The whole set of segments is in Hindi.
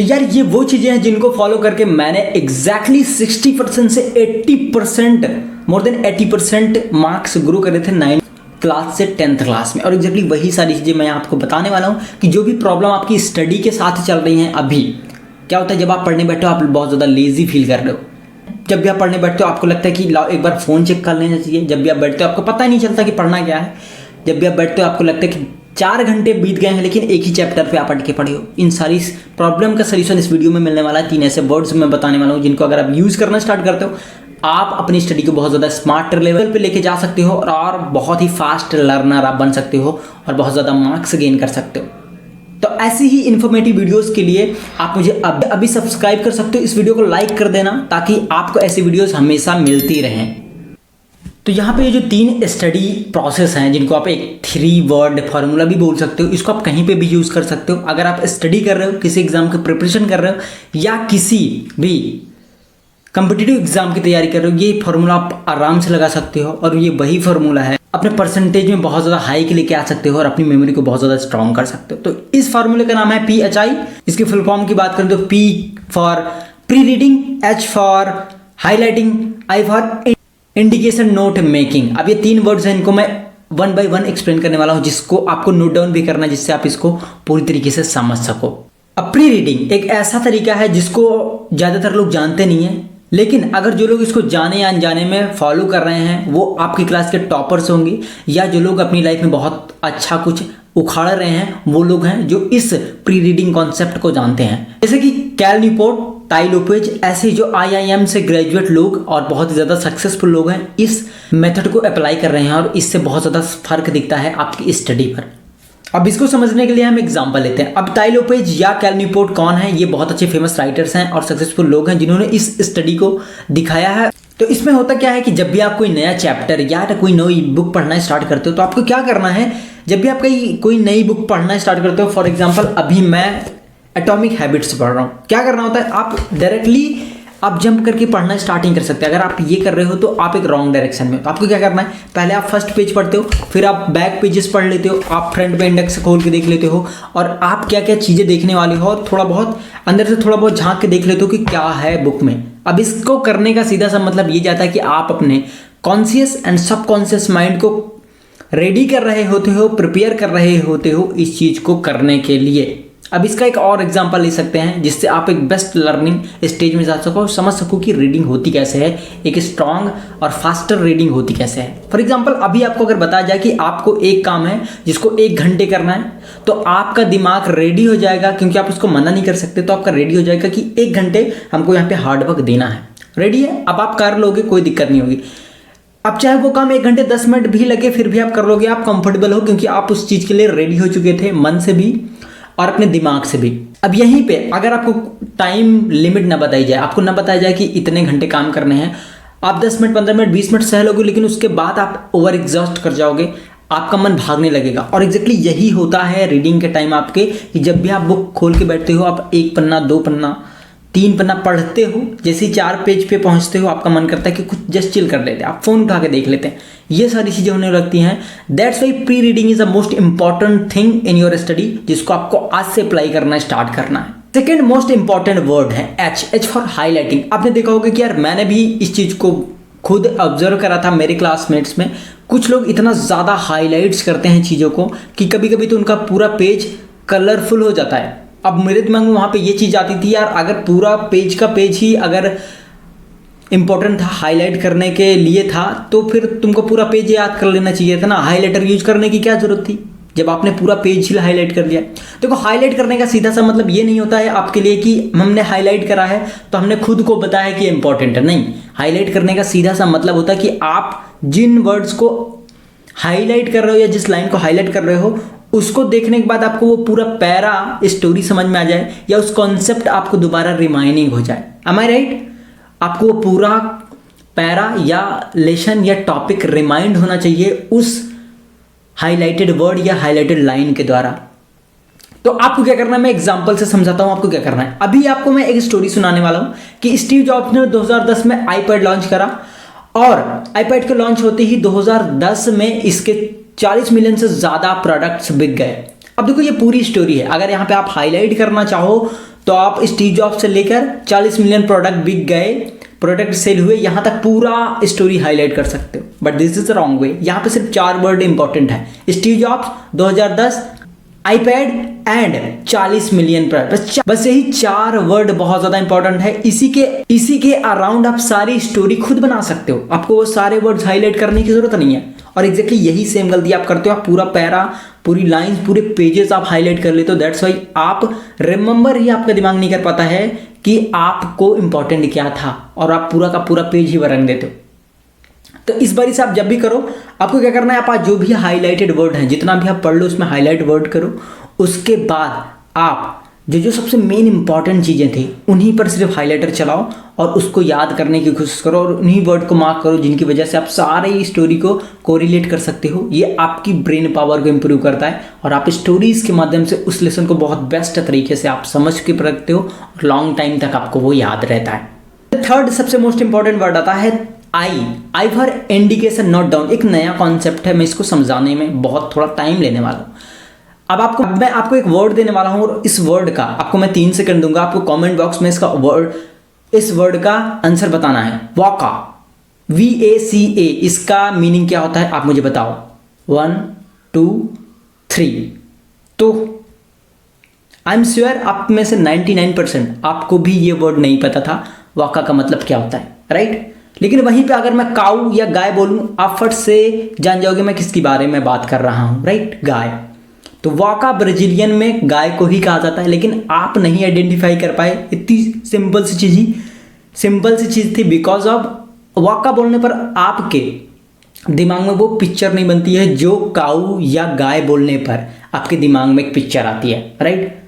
तो यार ये वो चीज़ें हैं जिनको फॉलो करके मैंने एग्जैक्टली 60% से 80%, मोर देन 80% मार्क्स ग्रो करे थे 9th क्लास से 10th क्लास में। और एग्जैक्टली वही सारी चीज़ें मैं आपको बताने वाला हूँ कि जो भी प्रॉब्लम आपकी स्टडी के साथ चल रही हैं अभी, क्या होता है जब आप पढ़ने बैठे हो आप बहुत ज़्यादा लेजी फील कर रहे हो। जब भी आप पढ़ने बैठते हो आपको लगता है कि लाओ एक बार फ़ोन चेक कर लेना चाहिए। जब भी आप बैठते हो आपको पता ही नहीं चलता कि पढ़ना क्या है। जब भी आप बैठते हो आपको लगता है कि 4 घंटे बीत गए हैं लेकिन एक ही चैप्टर पे आप अटके पड़े हो। इन सारी प्रॉब्लम का सलूशन इस वीडियो में मिलने वाला है। 3 ऐसे वर्ड्स मैं बताने वाला हूँ जिनको अगर आप यूज़ करना स्टार्ट करते हो आप अपनी स्टडी को बहुत ज़्यादा स्मार्ट लेवल पे लेके जा सकते हो और बहुत ही फास्ट लर्नर आप बन सकते हो और बहुत ज़्यादा मार्क्स गेन कर सकते हो। तो ऐसी ही इन्फॉर्मेटिव वीडियोस के लिए आप मुझे अभी सब्सक्राइब कर सकते हो। इस वीडियो को लाइक कर देना ताकि आपको ऐसी वीडियोस हमेशा मिलती रहें। तो यहाँ पे ये जो 3 स्टडी प्रोसेस हैं जिनको आप एक 3 वर्ड फार्मूला भी बोल सकते हो, इसको आप कहीं पे भी यूज़ कर सकते हो। अगर आप स्टडी कर रहे हो, किसी एग्जाम की प्रिपरेशन कर रहे हो या किसी भी कॉम्पिटिटिव एग्जाम की तैयारी कर रहे हो, ये फार्मूला आप आराम से लगा सकते हो। और ये वही फार्मूला है अपने परसेंटेज में बहुत ज़्यादा हाई के लेके आ सकते हो और अपनी मेमोरी को बहुत ज़्यादा स्ट्रॉन्ग कर सकते हो। तो इस फार्मूले का नाम है PHI। इसकी फुल फॉर्म की बात करें तो P for pre reading, H for highlighting, I for indication note making. अब ये 3 वर्ड्स हैं, इनको मैं 1 by 1 एक्सप्लेन करने वाला हूँ जिसको आपको नोट डाउन भी करना है जिससे आप इसको पूरी तरीके से समझ सको। अब प्री रीडिंग एक ऐसा तरीका है जिसको ज़्यादातर लोग जानते नहीं हैं, लेकिन अगर जो लोग इसको जाने या अनजाने में फॉलो कर रहे हैं वो आपकी क्लास के टॉपर्स होंगे, या जो लोग अपनी लाइफ में बहुत अच्छा कुछ उखाड़ रहे हैं वो लोग हैं जो इस प्री रीडिंग कॉन्सेप्ट को जानते हैं। जैसे कि कैल न्यूपोर्ट, टाई लोपेज, ऐसे जो IIM से ग्रेजुएट लोग और बहुत ही ज़्यादा सक्सेसफुल लोग हैं इस मेथड को अप्लाई कर रहे हैं और इससे बहुत ज़्यादा फर्क दिखता है आपकी स्टडी पर। अब इसको समझने के लिए हम एग्जांपल लेते हैं। अब टाई लोपेज या कैल न्यूपोर्ट कौन है? ये बहुत अच्छे फेमस राइटर्स हैं और सक्सेसफुल लोग हैं जिन्होंने इस स्टडी को दिखाया है। तो इसमें होता क्या है कि जब भी आप कोई नया चैप्टर या कोई नई बुक पढ़ना स्टार्ट करते हो तो आपको क्या करना है, जब भी आप कोई नई बुक पढ़ना स्टार्ट करते हो, फॉर एग्जाम्पल अभी मैं एटॉमिक हैबिट्स पढ़ रहा हूँ, क्या करना होता है आप डायरेक्टली आप जंप करके पढ़ना स्टार्ट नहीं कर सकते। अगर आप ये कर रहे हो तो आप एक रॉन्ग डायरेक्शन में हो। तो आपको क्या करना है, पहले आप फर्स्ट पेज पढ़ते हो, फिर आप बैक पेजेस पढ़ लेते हो, आप फ्रंट पे इंडेक्स खोल के देख लेते हो और आप क्या क्या चीज़ें देखने वाले हो और थोड़ा बहुत अंदर से थोड़ा बहुत झांक के देख लेते हो कि क्या है बुक में। अब इसको करने का सीधा सा मतलब ये जाता है कि आप अपने कॉन्शियस एंड सबकॉन्शियस माइंड को रेडी कर रहे होते हो, प्रिपेयर कर रहे होते हो इस चीज़ को करने के लिए। अब इसका एक और एग्जांपल ले सकते हैं जिससे आप एक बेस्ट लर्निंग स्टेज में जा सको और समझ सको कि रीडिंग होती कैसे है, एक स्ट्रॉन्ग और फास्टर रीडिंग होती कैसे है। फॉर एग्जांपल अभी आपको अगर बताया जाए कि आपको एक काम है जिसको 1 घंटे करना है तो आपका दिमाग रेडी हो जाएगा, क्योंकि आप उसको मना नहीं कर सकते, तो आपका रेडी हो जाएगा कि 1 घंटे हमको यहाँ पे हार्डवर्क देना है। रेडी है, अब आप कर लोगे, कोई दिक्कत नहीं होगी। अब चाहे वो काम 1 घंटे 10 मिनट भी लगे फिर भी आप कर लोगे, आप कंफर्टेबल हो क्योंकि आप उस चीज़ के लिए रेडी हो चुके थे, मन से भी और अपने दिमाग से भी। अब यहीं पे अगर आपको टाइम लिमिट ना बताई जाए, आपको ना बताया जाए कि इतने घंटे काम करने हैं, आप 10 मिनट 15 मिनट 20 मिनट सह लोगे लेकिन उसके बाद आप ओवर एग्जॉस्ट कर जाओगे, आपका मन भागने लगेगा। और एग्जैक्टली यही होता है रीडिंग के टाइम आपके, कि जब भी आप बुक खोल के बैठते हो आप 1 पन्ना 2 पन्ना 3 पन्ना पढ़ते हो, जैसे ही 4 पेज पे पहुंचते हो आपका मन करता है कि कुछ जस्ट चिल कर लेते हैं, आप फोन उठा के देख लेते हैं। ये सारी चीज़ें होने लगती हैं। That's why pre reading is the most important thing in your study, जिसको आपको आज से अप्लाई करना स्टार्ट करना है। सेकेंड मोस्ट इंपॉर्टेंट वर्ड है H फॉर हाईलाइटिंग। आपने देखा होगा कि यार मैंने भी इस चीज़ को खुद ऑब्जर्व करा था मेरे क्लासमेट्स में। कुछ लोग इतना ज़्यादा हाईलाइट्स करते हैं चीज़ों को कि कभी कभी तो उनका पूरा पेज कलरफुल हो जाता है। अब मेरे दिमाग में वहाँ पे ये चीज़ आती थी, यार अगर पूरा पेज का पेज ही अगर इंपॉर्टेंट था, हाईलाइट करने के लिए था, तो फिर तुमको पूरा पेज याद कर लेना चाहिए था ना, हाईलाइटर यूज करने की क्या जरूरत थी जब आपने पूरा पेज ही हाईलाइट कर लिया। देखो हाईलाइट करने का सीधा सा मतलब ये नहीं होता है आपके लिए कि हमने हाईलाइट करा है तो हमने खुद को बताया कि इंपॉर्टेंट है, नहीं। हाईलाइट करने का सीधा सा मतलब होता है कि आप जिन वर्ड्स को हाईलाइट कर रहे हो या जिस लाइन को हाईलाइट कर रहे हो उसको देखने के बाद आपको वो पूरा पैरा स्टोरी समझ में आ जाए या उस कॉन्सेप्ट आपको दोबारा रिमाइंडिंग हो जाए। एम आई राइट? आपको वो पूरा पैरा या लेसन या टॉपिक रिमाइंड होना चाहिए उस हाईलाइटेड वर्ड या हाईलाइटेड लाइन के द्वारा। तो आपको क्या करना है, मैं एग्जांपल से समझाता हूं आपको क्या करना है। अभी आपको मैं एक स्टोरी सुनाने वाला हूं कि स्टीव जॉब्स ने 2010 में आईपैड लॉन्च करा और आईपैड के लॉन्च होते ही 2010 में इसके 40 मिलियन से ज्यादा प्रोडक्ट्स बिक गए। अब देखो ये पूरी स्टोरी है, अगर यहाँ पे आप हाईलाइट करना चाहो तो आप स्टीव जॉब्स से लेकर 40 मिलियन प्रोडक्ट बिक गए, प्रोडक्ट सेल हुए, यहाँ तक पूरा स्टोरी हाईलाइट कर सकते हो। But this is the wrong way. यहाँ पे सिर्फ 4 वर्ड इंपॉर्टेंट है, Steve jobs, 2010, iPad and 40 million product. बस यही 4 वर्ड बहुत ज्यादा इंपॉर्टेंट है। इसी के अराउंड आप सारी स्टोरी खुद बना सकते हो, आपको वो सारे वर्ड्स हाईलाइट करने की जरूरत नहीं है। और एग्जैक्टली यही सेम गलती आप करते हो, आप पूरा पैरा, पूरी लाइंस, पूरे पेजेस आप हाईलाइट कर लेते हो। दैट्स वाई आप रिमेंबर ही आपका दिमाग नहीं कर पाता है कि आपको इंपॉर्टेंट क्या था, और आप पूरा का पूरा पेज ही रंग देते हो। तो इस बारी से आप जब भी करो, आपको क्या करना है, आप जो भी हाईलाइटेड वर्ड हैं, जितना भी आप पढ़ लो उसमें हाईलाइट वर्ड करो। उसके बाद आप जो सबसे मेन इंपॉर्टेंट चीज़ें थी उन्हीं पर सिर्फ हाईलाइटर चलाओ और उसको याद करने की कोशिश करो, और उन्हीं वर्ड को मार्क करो जिनकी वजह से आप सारी स्टोरी को कोरिलेट कर सकते हो। ये आपकी ब्रेन पावर को इंप्रूव करता है, और आप स्टोरीज के माध्यम से उस लेसन को बहुत बेस्ट तरीके से आप समझ के रखते हो, और लॉन्ग टाइम तक आपको वो याद रहता है। थर्ड सबसे मोस्ट इंपॉर्टेंट वर्ड आता है I for indication note down. एक नया कॉन्सेप्ट है, मैं इसको समझाने में बहुत थोड़ा टाइम लेने वाला हूँ। अब मैं आपको एक वर्ड देने वाला हूँ, और इस वर्ड का आपको मैं 3 सेकंड दूंगा, आपको कमेंट बॉक्स में इस वर्ड का आंसर बताना है। वाका, VACA, इसका मीनिंग क्या होता है आप मुझे बताओ। 1 2 3। तो आई एम श्योर आप में से 99% आपको भी ये वर्ड नहीं पता था वाका का मतलब क्या होता है, राइट। लेकिन वहीं पे अगर मैं काऊ या गाय बोलूं, आप फट से जान जाओगे मैं किसके बारे में बात कर रहा हूं, राइट, गाय। तो वाका ब्राजीलियन में गाय को ही कहा जाता है, लेकिन आप नहीं आइडेंटिफाई कर पाए। इतनी सिंपल सी चीज थी, बिकॉज ऑफ वाका बोलने पर आपके दिमाग में वो पिक्चर नहीं बनती है जो काऊ या गाय बोलने पर आपके दिमाग में एक पिक्चर आती है, राइट।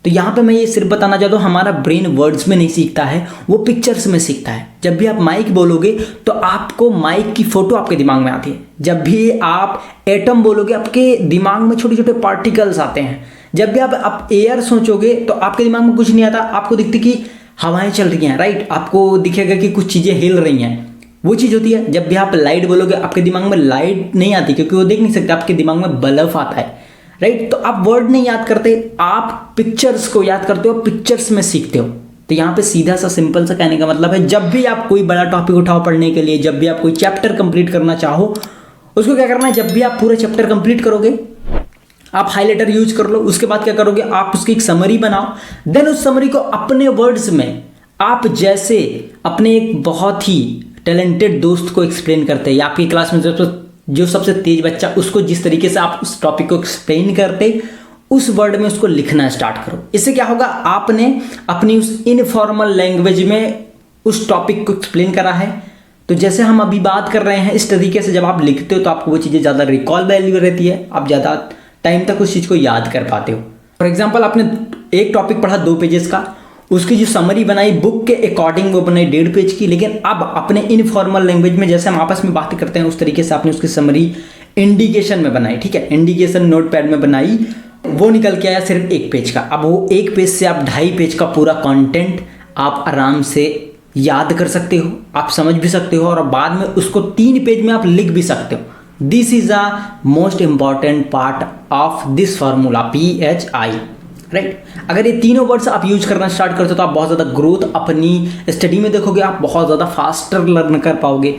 तो यहाँ पे मैं ये सिर्फ बताना चाहता हूँ, हमारा ब्रेन वर्ड्स में नहीं सीखता है, वो पिक्चर्स में सीखता है। जब भी आप माइक बोलोगे तो आपको माइक की फोटो आपके दिमाग में आती है। जब भी आप एटम बोलोगे आपके दिमाग में छोटे छोटे पार्टिकल्स आते हैं। जब भी आप एयर सोचोगे तो आपके दिमाग में कुछ नहीं आता, आपको दिखती कि हवाएं चल रही हैं, राइट। आपको दिखेगा कि कुछ चीज़ें हिल रही हैं, वो चीज़ होती है। जब भी आप लाइट बोलोगे आपके दिमाग में लाइट नहीं आती, क्योंकि वो देख नहीं सकते, आपके दिमाग में बल्ब आता है, राइट। तो आप वर्ड नहीं याद करते, आप पिक्चर्स को याद करते हो, पिक्चर्स में सीखते हो। तो यहाँ पे सीधा सा सिंपल सा कहने का मतलब है, जब भी आप कोई बड़ा टॉपिक उठाओ पढ़ने के लिए, जब भी आप कोई चैप्टर कंप्लीट करना चाहो, उसको क्या करना है, जब भी आप पूरा चैप्टर कंप्लीट करोगे आप हाईलाइटर यूज कर लो। उसके बाद क्या करोगे, आप उसकी एक समरी बनाओ। देन उस समरी को अपने वर्ड्स में आप जैसे अपने एक बहुत ही टैलेंटेड दोस्त को एक्सप्लेन करते हैं, या आपकी क्लास में जो सबसे तेज बच्चा, उसको जिस तरीके से आप उस टॉपिक को एक्सप्लेन करते, उस वर्ड में उसको लिखना स्टार्ट करो। इससे क्या होगा, आपने अपनी उस इनफॉर्मल लैंग्वेज में उस टॉपिक को एक्सप्लेन करा है। तो जैसे हम अभी बात कर रहे हैं, इस तरीके से जब आप लिखते हो तो आपको वो चीज़ें ज़्यादा रिकॉल वैल्यू रहती है, आप ज़्यादा टाइम तक उस चीज़ को याद कर पाते हो। फॉर एग्जाम्पल, आपने एक टॉपिक पढ़ा 2 पेजेस का, उसकी जो समरी बनाई बुक के अकॉर्डिंग वो बनाई 1.5 पेज की, लेकिन अब अपने इनफॉर्मल लैंग्वेज में जैसे हम आपस में बातें करते हैं उस तरीके से आपने उसकी समरी इंडिकेशन में बनाई, ठीक है, इंडिकेशन नोटपैड में बनाई, वो निकल के आया सिर्फ 1 पेज का। अब वो 1 पेज से आप 2.5 पेज का पूरा कंटेंट आप आराम से याद कर सकते हो, आप समझ भी सकते हो, और बाद में उसको 3 पेज में आप लिख भी सकते हो। This is a most important part of this formula PHI, right. अगर ये तीनों वर्ड्स आप यूज करना स्टार्ट करते हो तो आप बहुत ज़्यादा ग्रोथ अपनी स्टडी में देखोगे, आप बहुत ज़्यादा फास्टर लर्न कर पाओगे।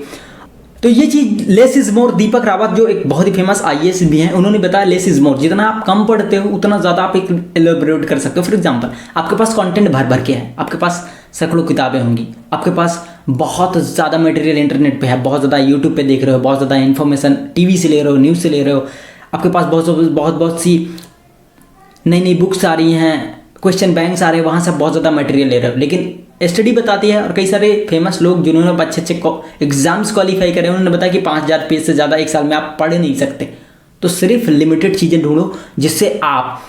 तो ये चीज़ less is more, Deepak Rawat जो एक बहुत ही फेमस IAS भी हैं, उन्होंने बताया लेस इज मोर, जितना आप कम पढ़ते हो उतना ज़्यादा आप एक एलोबरेट कर सकते हो। फॉर एग्जाम्पल, आपके पास कंटेंट भर भर के है, आपके पास सैकड़ों किताबें होंगी, आपके पास बहुत ज़्यादा मटेरियल इंटरनेट पे है, बहुत ज़्यादा यूट्यूब पे देख रहे हो, बहुत ज़्यादा इन्फॉर्मेशन TV से ले रहे हो, न्यूज़ से ले रहे हो, आपके पास बहुत सी नई बुक्स आ रही हैं, क्वेश्चन बैंक्स आ रहे हैं, वहाँ से बहुत ज़्यादा मटेरियल ले रहे हो। लेकिन स्टडी बताती है, और कई सारे फेमस लोग जिन्होंने अच्छे एग्जाम्स क्वालिफाई करे, उन्होंने बताया कि 5000 पेज से ज़्यादा एक साल में आप पढ़ नहीं सकते। तो सिर्फ लिमिटेड चीज़ें ढूंढो जिससे आप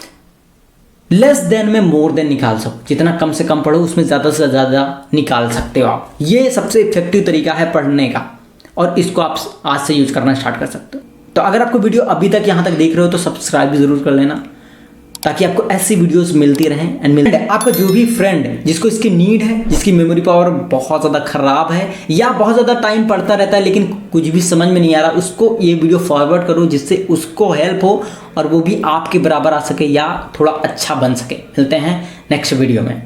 लेस देन में मोर देन निकाल सको। जितना कम से कम पढ़ो उसमें ज़्यादा से ज़्यादा निकाल सकते हो आप। ये सबसे इफेक्टिव तरीका है पढ़ने का, और इसको आप आज से यूज करना स्टार्ट कर सकते हो। तो अगर आपको वीडियो अभी तक यहाँ तक देख रहे हो तो सब्सक्राइब भी ज़रूर कर लेना, ताकि आपको ऐसी वीडियोस मिलती रहें। एंड आपका जो भी फ्रेंड जिसको इसकी नीड है, जिसकी मेमोरी पावर बहुत ज़्यादा ख़राब है, या बहुत ज़्यादा टाइम पढ़ता रहता है लेकिन कुछ भी समझ में नहीं आ रहा, उसको ये वीडियो फॉरवर्ड करो जिससे उसको हेल्प हो और वो भी आपके बराबर आ सके या थोड़ा अच्छा बन सके। मिलते हैं नेक्स्ट वीडियो में।